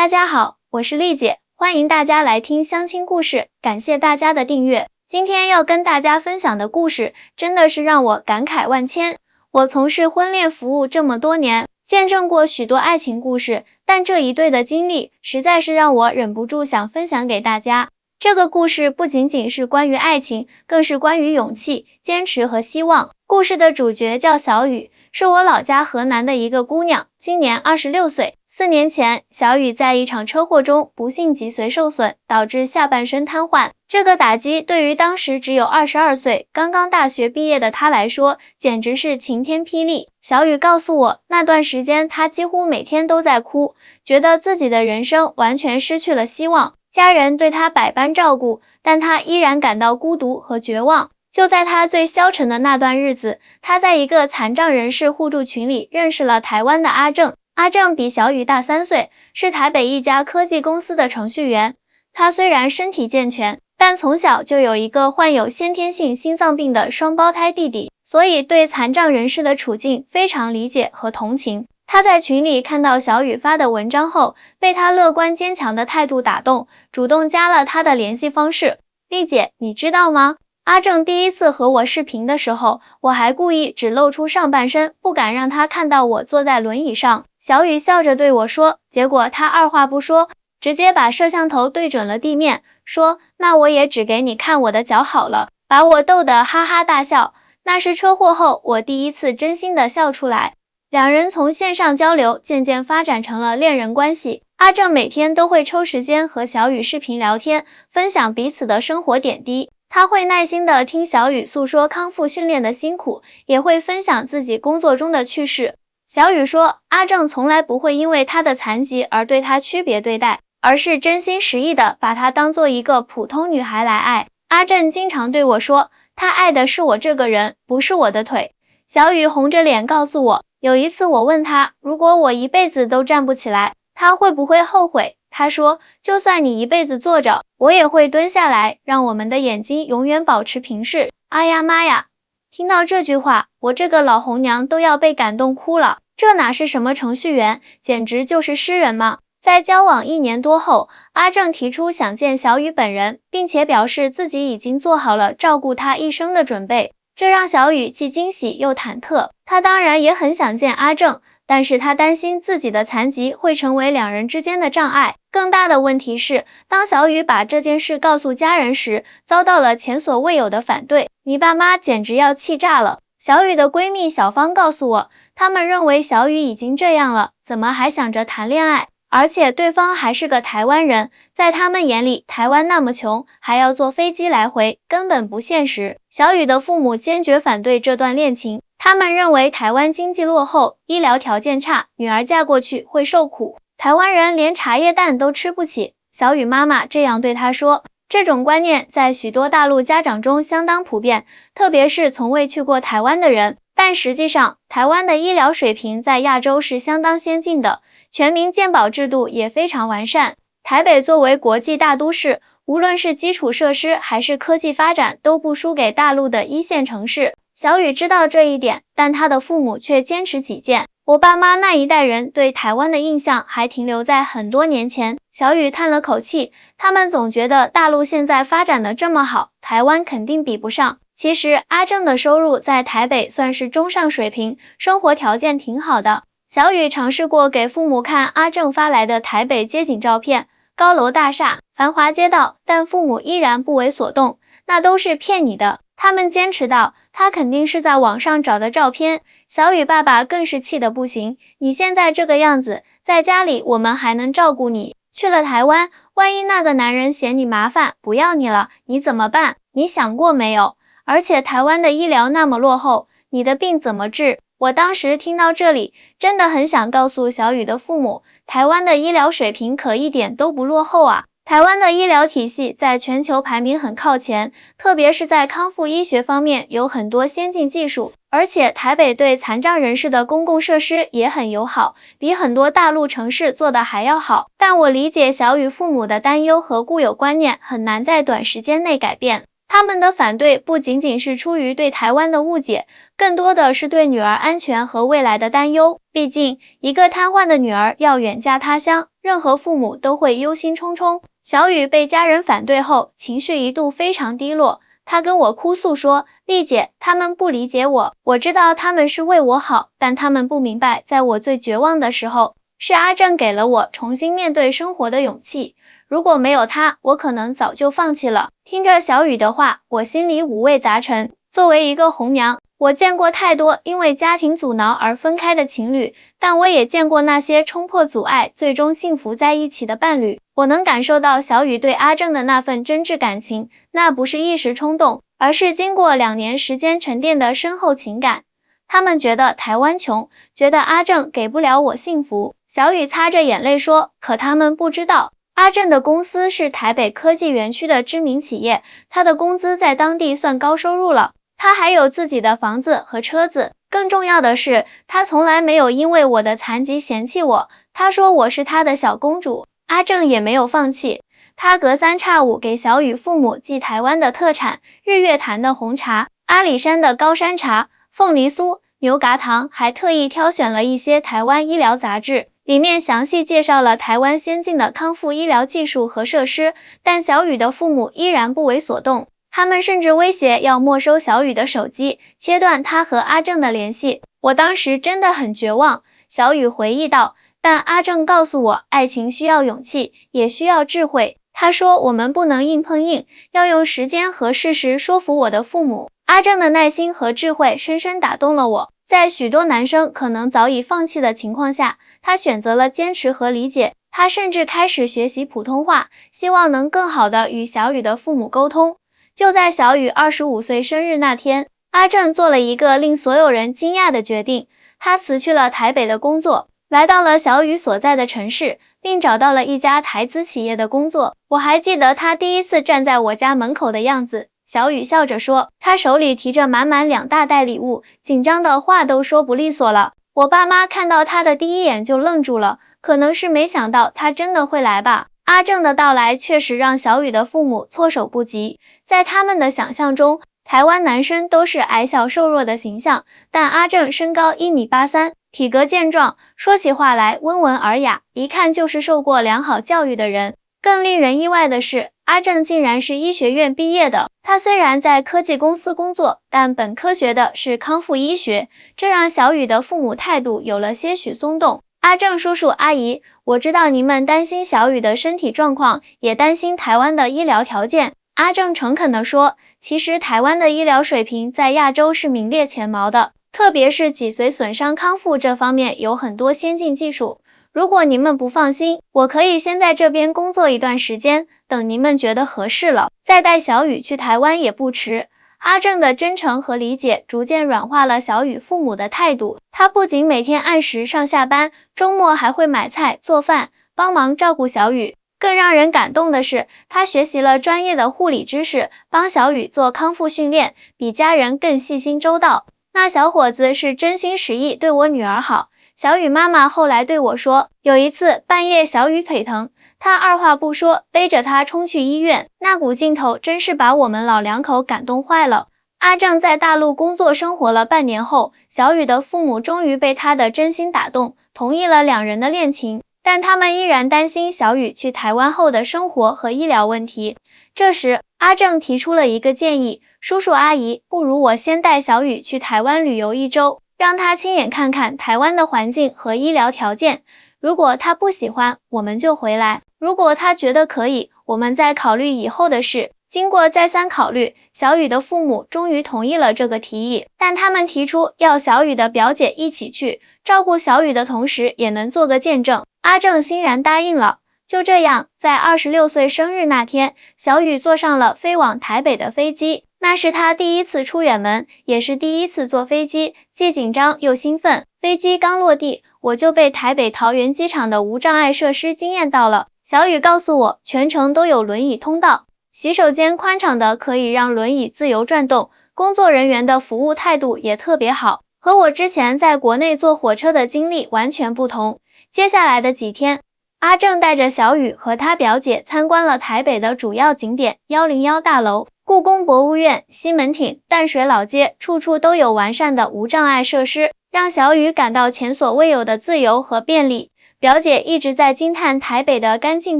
大家好，我是丽姐，欢迎大家来听相亲故事，感谢大家的订阅。今天要跟大家分享的故事真的是让我感慨万千。我从事婚恋服务这么多年，见证过许多爱情故事，但这一对的经历实在是让我忍不住想分享给大家。这个故事不仅仅是关于爱情，更是关于勇气、坚持和希望。故事的主角叫小雨，是我老家河南的一个姑娘，今年26岁。4年前，小雨在一场车祸中不幸脊髓受损，导致下半身瘫痪。这个打击对于当时只有22岁、刚刚大学毕业的她来说，简直是晴天霹雳。小雨告诉我，那段时间她几乎每天都在哭，觉得自己的人生完全失去了希望。家人对她百般照顾，但她依然感到孤独和绝望。就在她最消沉的那段日子，她在一个残障人士互助群里认识了台湾的阿正。阿正比小雨大3岁，是台北一家科技公司的程序员。他虽然身体健全，但从小就有一个患有先天性心脏病的双胞胎弟弟，所以对残障人士的处境非常理解和同情。他在群里看到小雨发的文章后，被他乐观坚强的态度打动，主动加了他的联系方式。丽姐，你知道吗？阿正第一次和我视频的时候，我还故意只露出上半身，不敢让他看到我坐在轮椅上。小雨笑着对我说，结果他二话不说，直接把摄像头对准了地面，说那我也只给你看我的脚好了，把我逗得哈哈大笑。那是车祸后我第一次真心的笑出来。两人从线上交流渐渐发展成了恋人关系。阿正每天都会抽时间和小雨视频聊天，分享彼此的生活点滴。他会耐心地听小雨诉说康复训练的辛苦，也会分享自己工作中的趣事。小雨说，阿正从来不会因为他的残疾而对他区别对待，而是真心实意地把他当做一个普通女孩来爱。阿正经常对我说，他爱的是我这个人，不是我的腿。小雨红着脸告诉我，有一次我问他，如果我一辈子都站不起来，他会不会后悔？他说，就算你一辈子坐着，我也会蹲下来，让我们的眼睛永远保持平视。哎呀妈呀！听到这句话，我这个老红娘都要被感动哭了。这哪是什么程序员，简直就是诗人嘛！在交往1年多后，阿正提出想见小雨本人，并且表示自己已经做好了照顾她一生的准备。这让小雨既惊喜又忐忑，她当然也很想见阿正，但是她担心自己的残疾会成为两人之间的障碍。更大的问题是，当小雨把这件事告诉家人时，遭到了前所未有的反对。你爸妈简直要气炸了。小雨的闺蜜小芳告诉我，他们认为小雨已经这样了，怎么还想着谈恋爱？而且对方还是个台湾人，在他们眼里，台湾那么穷，还要坐飞机来回，根本不现实。小雨的父母坚决反对这段恋情，他们认为台湾经济落后，医疗条件差，女儿嫁过去会受苦。台湾人连茶叶蛋都吃不起，小雨妈妈这样对她说。这种观念在许多大陆家长中相当普遍，特别是从未去过台湾的人。但实际上，台湾的医疗水平在亚洲是相当先进的，全民健保制度也非常完善。台北作为国际大都市，无论是基础设施还是科技发展，都不输给大陆的1线城市。小雨知道这一点，但她的父母却坚持己见。我爸妈那一代人对台湾的印象还停留在很多年前。小雨叹了口气，他们总觉得大陆现在发展的这么好，台湾肯定比不上。其实阿正的收入在台北算是中上水平，生活条件挺好的。小雨尝试过给父母看阿正发来的台北街景照片，高楼大厦，繁华街道，但父母依然不为所动，那都是骗你的。他们坚持道，他肯定是在网上找的照片。小雨爸爸更是气得不行，你现在这个样子，在家里我们还能照顾你，去了台湾，万一那个男人嫌你麻烦，不要你了，你怎么办？你想过没有？而且台湾的医疗那么落后，你的病怎么治？我当时听到这里，真的很想告诉小雨的父母，台湾的医疗水平可一点都不落后啊。台湾的医疗体系在全球排名很靠前，特别是在康复医学方面有很多先进技术，而且台北对残障人士的公共设施也很友好，比很多大陆城市做的还要好。但我理解小雨父母的担忧和固有观念很难在短时间内改变。他们的反对不仅仅是出于对台湾的误解，更多的是对女儿安全和未来的担忧。毕竟，一个瘫痪的女儿要远嫁他乡，任何父母都会忧心忡忡。小雨被家人反对后，情绪一度非常低落。她跟我哭诉说：“丽姐，他们不理解我，我知道他们是为我好，但他们不明白，在我最绝望的时候，是阿正给了我重新面对生活的勇气。如果没有他，我可能早就放弃了。”听着小雨的话，我心里五味杂陈。作为一个红娘，我见过太多因为家庭阻挠而分开的情侣，但我也见过那些冲破阻碍，最终幸福在一起的伴侣。我能感受到小雨对阿正的那份真挚感情，那不是一时冲动，而是经过2年时间沉淀的深厚情感。他们觉得台湾穷，觉得阿正给不了我幸福。小雨擦着眼泪说，可他们不知道，阿正的公司是台北科技园区的知名企业，他的工资在当地算高收入了。他还有自己的房子和车子，更重要的是，他从来没有因为我的残疾嫌弃我。他说我是他的小公主。阿正也没有放弃，他隔三差五给小雨父母寄台湾的特产，日月潭的红茶，阿里山的高山茶，凤梨酥、牛轧糖，还特意挑选了一些台湾医疗杂志，里面详细介绍了台湾先进的康复医疗技术和设施。但小雨的父母依然不为所动，他们甚至威胁要没收小雨的手机，切断他和阿正的联系。我当时真的很绝望。小雨回忆道，但阿正告诉我，爱情需要勇气，也需要智慧。他说我们不能硬碰硬，要用时间和事实说服我的父母。阿正的耐心和智慧深深打动了我。在许多男生可能早已放弃的情况下，他选择了坚持和理解。他甚至开始学习普通话，希望能更好地与小雨的父母沟通。就在小雨25岁生日那天，阿正做了一个令所有人惊讶的决定，他辞去了台北的工作，来到了小雨所在的城市，并找到了一家台资企业的工作。我还记得他第一次站在我家门口的样子。小雨笑着说，他手里提着满满2大袋礼物，紧张的话都说不利索了。我爸妈看到他的第一眼就愣住了，可能是没想到他真的会来吧。阿正的到来确实让小雨的父母措手不及。在他们的想象中，台湾男生都是矮小瘦弱的形象，但阿正身高1.83米，体格健壮，说起话来温文尔雅，一看就是受过良好教育的人。更令人意外的是，阿正竟然是医学院毕业的。他虽然在科技公司工作，但本科学的是康复医学，这让小雨的父母态度有了些许松动。阿正叔叔阿姨，我知道你们担心小雨的身体状况，也担心台湾的医疗条件。阿正诚恳地说，其实台湾的医疗水平在亚洲是名列前茅的，特别是脊髓损伤康复这方面有很多先进技术。如果你们不放心，我可以先在这边工作一段时间，等你们觉得合适了，再带小雨去台湾也不迟。阿正的真诚和理解逐渐软化了小雨父母的态度。他不仅每天按时上下班，周末还会买菜做饭，帮忙照顾小雨。更让人感动的是，他学习了专业的护理知识，帮小雨做康复训练，比家人更细心周到。那小伙子是真心实意对我女儿好。小雨妈妈后来对我说，有一次半夜小雨腿疼，她二话不说背着她冲去医院，那股劲头真是把我们老两口感动坏了。阿正在大陆工作生活了半年后，小雨的父母终于被他的真心打动，同意了2人的恋情。但他们依然担心小雨去台湾后的生活和医疗问题。这时，阿正提出了一个建议，叔叔阿姨，不如我先带小雨去台湾旅游1周，让他亲眼看看台湾的环境和医疗条件。如果他不喜欢，我们就回来；如果他觉得可以，我们再考虑以后的事。经过再三考虑，小雨的父母终于同意了这个提议，但他们提出要小雨的表姐一起去，照顾小雨的同时也能做个见证。阿正欣然答应了。就这样，在26岁生日那天，小雨坐上了飞往台北的飞机。那是他第一次出远门，也是第一次坐飞机，既紧张又兴奋。飞机刚落地，我就被台北桃园机场的无障碍设施惊艳到了。小雨告诉我，全程都有轮椅通道，洗手间宽敞的可以让轮椅自由转动，工作人员的服务态度也特别好，和我之前在国内坐火车的经历完全不同。接下来的几天，阿正带着小雨和他表姐参观了台北的主要景点101大楼。故宫博物院、西门町、淡水老街，处处都有完善的无障碍设施，让小雨感到前所未有的自由和便利。表姐一直在惊叹台北的干净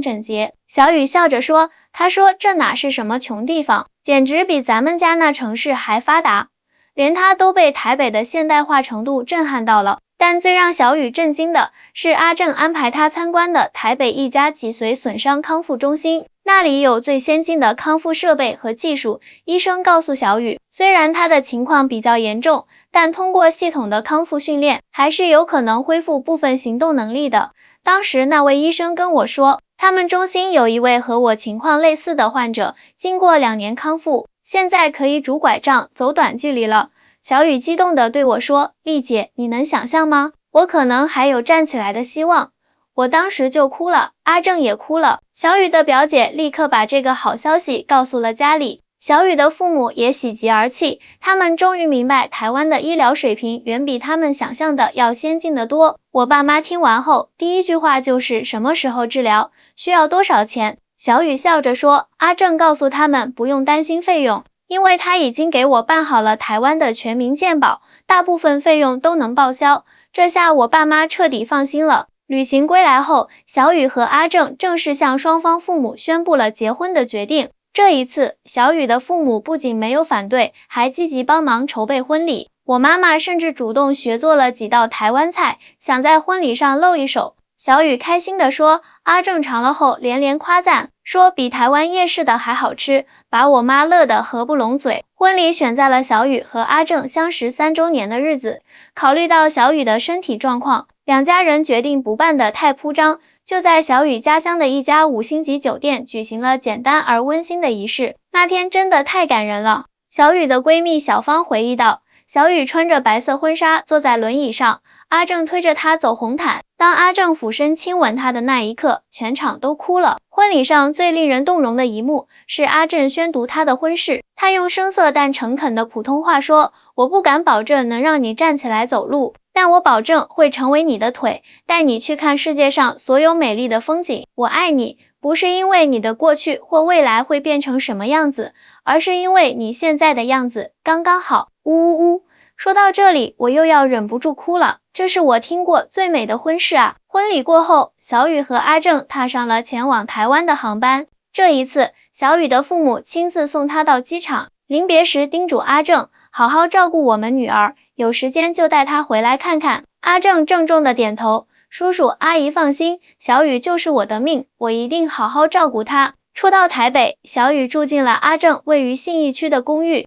整洁，小雨笑着说，她说这哪是什么穷地方，简直比咱们家那城市还发达。连她都被台北的现代化程度震撼到了。但最让小雨震惊的是，阿正安排她参观的台北一家脊髓损伤康复中心，那里有最先进的康复设备和技术。医生告诉小雨，虽然她的情况比较严重，但通过系统的康复训练，还是有可能恢复部分行动能力的。当时那位医生跟我说，他们中心有一位和我情况类似的患者，经过2年康复，现在可以拄拐杖走短距离了。小雨激动地对我说，丽姐，你能想象吗？我可能还有站起来的希望。我当时就哭了，阿正也哭了。小雨的表姐立刻把这个好消息告诉了家里，小雨的父母也喜极而泣，他们终于明白台湾的医疗水平远比他们想象的要先进得多。我爸妈听完后，第一句话就是什么时候治疗，需要多少钱？小雨笑着说，阿正告诉他们不用担心费用，因为他已经给我办好了台湾的全民健保，大部分费用都能报销。这下我爸妈彻底放心了。旅行归来后，小雨和阿正正式向双方父母宣布了结婚的决定。这一次，小雨的父母不仅没有反对，还积极帮忙筹备婚礼。我妈妈甚至主动学做了几道台湾菜，想在婚礼上露一手。小雨开心地说，阿正尝了后连连夸赞，说比台湾夜市的还好吃，把我妈乐得合不拢嘴。婚礼选在了小雨和阿正相识3周年的日子，考虑到小雨的身体状况，两家人决定不办得太铺张，就在小雨家乡的一家5星级酒店举行了简单而温馨的仪式。那天真的太感人了。小雨的闺蜜小芳回忆道，小雨穿着白色婚纱坐在轮椅上，阿正推着她走红毯。当阿正俯身亲吻她的那一刻，全场都哭了。婚礼上最令人动容的一幕是阿正宣读他的婚事，他用生涩但诚恳的普通话说，我不敢保证能让你站起来走路，但我保证会成为你的腿，带你去看世界上所有美丽的风景。我爱你，不是因为你的过去或未来会变成什么样子，而是因为你现在的样子刚刚好。呜呜呜。说到这里，我又要忍不住哭了，这是我听过最美的婚事啊！婚礼过后，小雨和阿正踏上了前往台湾的航班。这一次，小雨的父母亲自送她到机场，临别时叮嘱阿正好好照顾我们女儿，有时间就带她回来看看。阿正郑重地点头，叔叔阿姨放心，小雨就是我的命，我一定好好照顾她。初到台北，小雨住进了阿正位于信义区的公寓。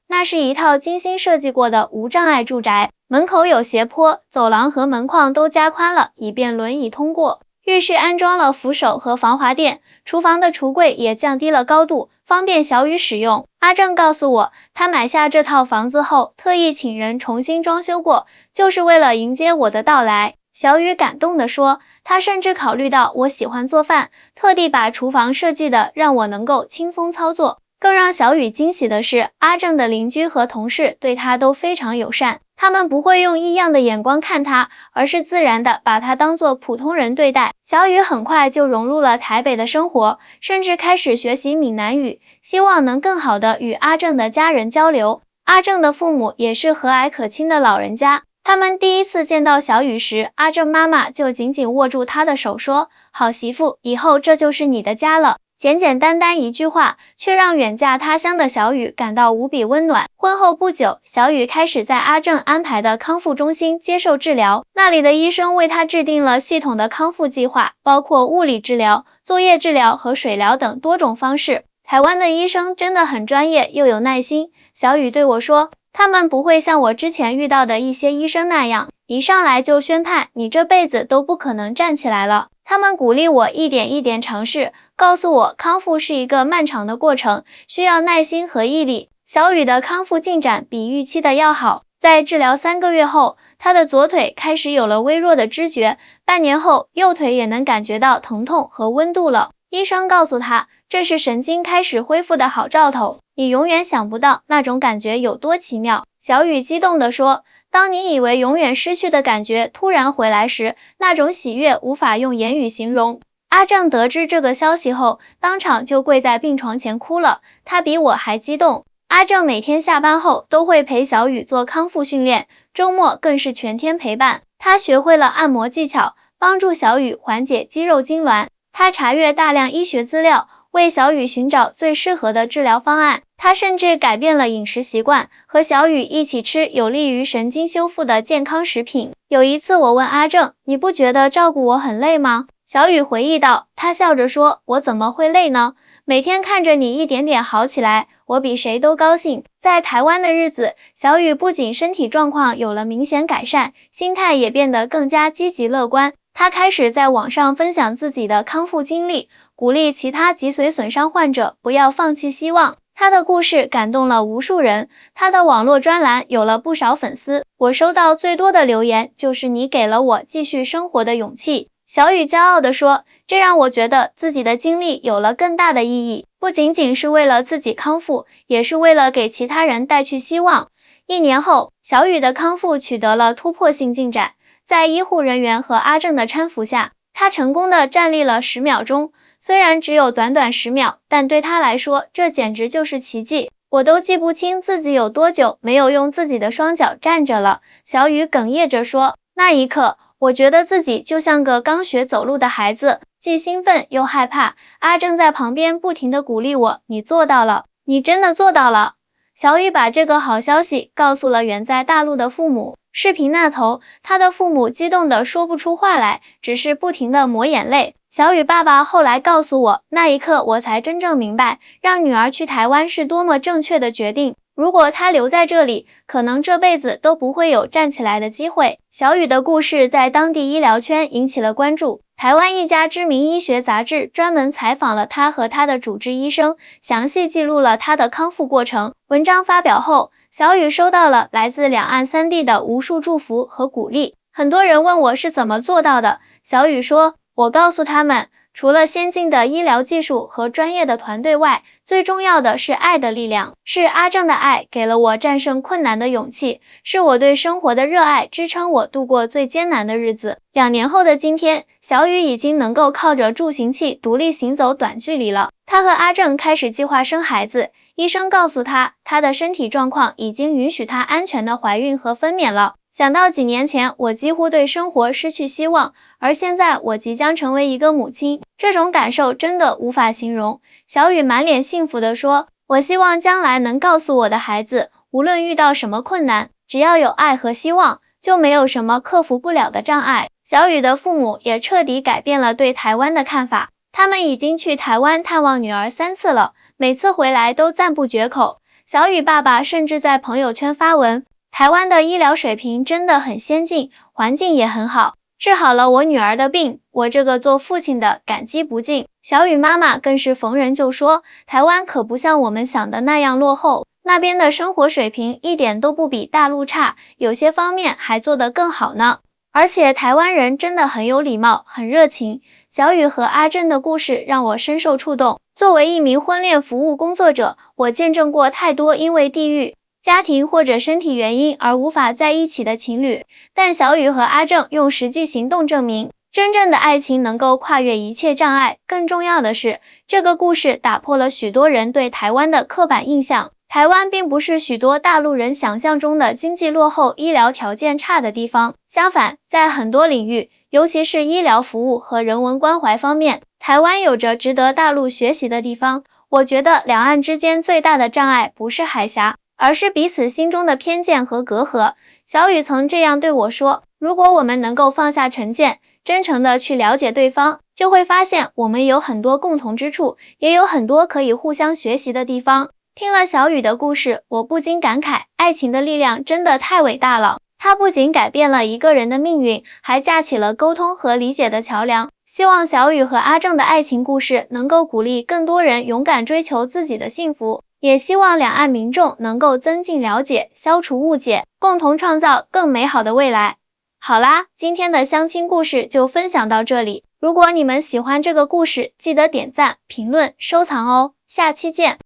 那是一套精心设计过的无障碍住宅，门口有斜坡，走廊和门框都加宽了，以便轮椅通过。浴室安装了扶手和防滑垫，厨房的橱柜也降低了高度，方便小雨使用。阿正告诉我，他买下这套房子后，特意请人重新装修过，就是为了迎接我的到来。小雨感动地说，他甚至考虑到我喜欢做饭，特地把厨房设计的让我能够轻松操作。更让小雨惊喜的是，阿正的邻居和同事对他都非常友善，他们不会用异样的眼光看他，而是自然的把他当作普通人对待。小雨很快就融入了台北的生活，甚至开始学习闽南语，希望能更好的与阿正的家人交流。阿正的父母也是和蔼可亲的老人家，他们第一次见到小雨时，阿正妈妈就紧紧握住他的手说，好媳妇，以后这就是你的家了。简简单单一句话，却让远嫁他乡的小雨感到无比温暖。婚后不久，小雨开始在阿正安排的康复中心接受治疗，那里的医生为他制定了系统的康复计划，包括物理治疗、作业治疗和水疗等多种方式。台湾的医生真的很专业又有耐心，小雨对我说，他们不会像我之前遇到的一些医生那样，一上来就宣判你这辈子都不可能站起来了。他们鼓励我一点一点尝试，告诉我康复是一个漫长的过程，需要耐心和毅力。小雨的康复进展比预期的要好，在治疗3个月后，他的左腿开始有了微弱的知觉，半年后右腿也能感觉到疼痛和温度了。医生告诉他，这是神经开始恢复的好兆头，你永远想不到那种感觉有多奇妙。小雨激动地说，当你以为永远失去的感觉突然回来时，那种喜悦无法用言语形容。阿正得知这个消息后，当场就跪在病床前哭了，他比我还激动。阿正每天下班后都会陪小雨做康复训练，周末更是全天陪伴。他学会了按摩技巧，帮助小雨缓解肌肉痉挛。他查阅大量医学资料，为小雨寻找最适合的治疗方案。他甚至改变了饮食习惯，和小雨一起吃有利于神经修复的健康食品。有一次我问阿正，你不觉得照顾我很累吗？小雨回忆道，他笑着说，我怎么会累呢？每天看着你一点点好起来，我比谁都高兴。在台湾的日子，小雨不仅身体状况有了明显改善，心态也变得更加积极乐观。他开始在网上分享自己的康复经历，鼓励其他脊髓损伤患者不要放弃希望。他的故事感动了无数人，他的网络专栏有了不少粉丝。我收到最多的留言就是你给了我继续生活的勇气。小雨骄傲地说，这让我觉得自己的经历有了更大的意义，不仅仅是为了自己康复，也是为了给其他人带去希望。1年后，小雨的康复取得了突破性进展，在医护人员和阿正的搀扶下，他成功地站立了10秒钟。虽然只有短短10秒，但对他来说，这简直就是奇迹。我都记不清自己有多久没有用自己的双脚站着了。小雨哽咽着说，那一刻，我觉得自己就像个刚学走路的孩子，既兴奋又害怕。阿正在旁边不停地鼓励我，你做到了，你真的做到了。小雨把这个好消息告诉了远在大陆的父母。视频那头，他的父母激动得说不出话来，只是不停地抹眼泪。小雨爸爸后来告诉我，那一刻我才真正明白，让女儿去台湾是多么正确的决定。如果她留在这里，可能这辈子都不会有站起来的机会。小雨的故事在当地医疗圈引起了关注，台湾一家知名医学杂志专门采访了她和她的主治医生，详细记录了她的康复过程。文章发表后，小雨收到了来自两岸三地的无数祝福和鼓励。很多人问我是怎么做到的，小雨说，我告诉他们，除了先进的医疗技术和专业的团队外，最重要的是爱的力量。是阿正的爱给了我战胜困难的勇气，是我对生活的热爱支撑我度过最艰难的日子。2年后的今天，小雨已经能够靠着助行器独立行走短距离了。她和阿正开始计划生孩子，医生告诉她，她的身体状况已经允许她安全的怀孕和分娩了。想到几年前我几乎对生活失去希望，而现在我即将成为一个母亲，这种感受真的无法形容。小雨满脸幸福地说，我希望将来能告诉我的孩子，无论遇到什么困难，只要有爱和希望，就没有什么克服不了的障碍。小雨的父母也彻底改变了对台湾的看法，他们已经去台湾探望女儿3次了，每次回来都赞不绝口。小雨爸爸甚至在朋友圈发文，台湾的医疗水平真的很先进，环境也很好，治好了我女儿的病，我这个做父亲的感激不尽。小雨妈妈更是逢人就说，台湾可不像我们想的那样落后，那边的生活水平一点都不比大陆差，有些方面还做得更好呢。而且台湾人真的很有礼貌，很热情。小雨和阿正的故事让我深受触动。作为一名婚恋服务工作者，我见证过太多因为地域、家庭或者身体原因而无法在一起的情侣，但小雨和阿正用实际行动证明，真正的爱情能够跨越一切障碍。更重要的是，这个故事打破了许多人对台湾的刻板印象。台湾并不是许多大陆人想象中的经济落后、医疗条件差的地方，相反，在很多领域，尤其是医疗服务和人文关怀方面，台湾有着值得大陆学习的地方。我觉得两岸之间最大的障碍不是海峡，而是彼此心中的偏见和隔阂。小雨曾这样对我说，如果我们能够放下成见，真诚地去了解对方，就会发现我们有很多共同之处，也有很多可以互相学习的地方。听了小雨的故事，我不禁感慨，爱情的力量真的太伟大了。它不仅改变了一个人的命运，还架起了沟通和理解的桥梁。希望小雨和阿正的爱情故事能够鼓励更多人勇敢追求自己的幸福，也希望两岸民众能够增进了解，消除误解，共同创造更美好的未来。好啦，今天的相亲故事就分享到这里。如果你们喜欢这个故事，记得点赞、评论、收藏哦。下期见。